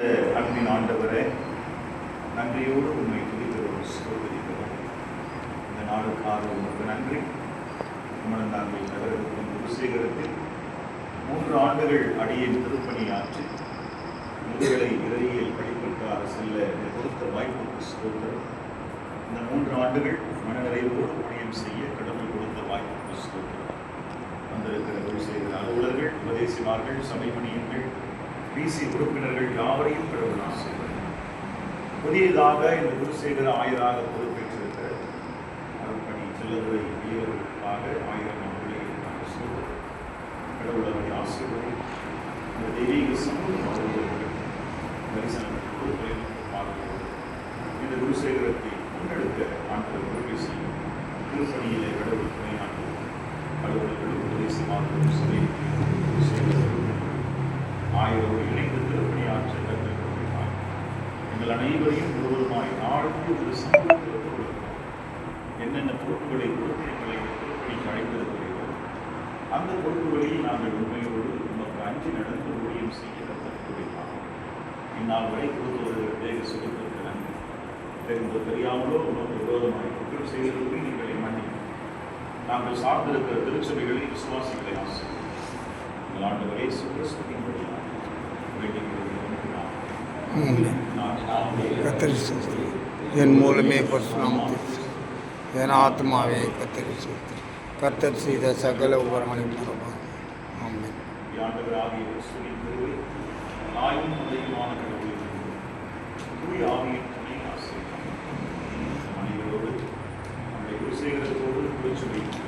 அன்பின் ஆண்டவரே, நன்றியோடு உண்மை துதிக்கிறோம், ஸ்தோத்திரிக்கிறோம். இந்த நாளுக்காக உங்களுக்கு நன்றி. உமனந்தாங்கள் நகரத்தின் குருசேகரத்தில் 3 ஆண்டுகள் அடியின் திருப்பணியாற்றி முதுகலை இறையியல் படிப்பிற்காக செல்ல கொடுத்த வாய்ப்புக்கு ஸ்தோத்திரம். இந்த 3 ஆண்டுகள் மனநிறைவோடு ஊழியம் செய்ய கடவுள் கொடுத்த வாய்ப்புக்கு ஸ்தோத்திரம். வந்திருக்கிற குருசேகர அலுவலர்கள், உபதேசிமார்கள், சபைமணியங்கள், பிசி உறுப்பினர்கள் யாவரையும் கடவுள் ஆசீர்வதிப்பார். புதியதாக இந்த குருசேகர ஆயராக பொறுப்பேற்றிருக்கிற அருட்பணி செல்லதுரை வீரர்களுக்காக 1000 பிள்ளைகளுக்காக சொல்வது கடவுள் அவரை ஆசீர்வதி. இந்த தெய்வீக சமூகம் அவர்களுக்கு தரிசனம் பார்க்கிறோம். இந்த குருசேகரத்தை முன்னெடுக்க ஆண்டவர் உதவி செய்யும். திருப்பணியிலே கடவுள் துணையாற்றும் அலுவலர்களும் உபதேசமாகவும் சபை குருசேகர ஆயிரம் இணைந்து திருப்பணியாற்ற கற்றுக்கொள்கிறார். எங்கள் அனைவரையும் முழுவதுமாய் நாளுக்கு ஒரு சமூகத்தில் கொடுக்கிறோம். என்னென்ன பொறுப்புகளை கொடுத்து எங்களை திருப்பணிக்கு அழைத்திருக்கிறீர்களோ அந்த பொறுப்புகளில் நாங்கள் உண்மையோடு உமக்கு அஞ்சு நடந்து ஊழியம் செய்ய கற்றுக்கொள்கிறார். இந்நாள் வரை கொடுத்து வருகிற தேக சுகத்திற்கு நன்றி. தெரிந்தோ தெரியாமலோ உமக்கு விரோதமாய் குற்றம் செய்தவர்கள் எங்களை மன்னிக்கும். நாங்கள் சார்ந்திருக்கிற திருச்சபைகளில் விசுவாசிகளை ஆசிரியர் எங்கள் ஆண்டவரை சுகிறிஸ்துவின் வழியாக என் மூலமே என் ஆத்மாவே கத்தரி கத்தர் செய்த சகல உபரங்களை மறவான். ஆமென். அனைவரோடு நம்முடைய குருசேகரத்தோடு குறிச்சு வைத்து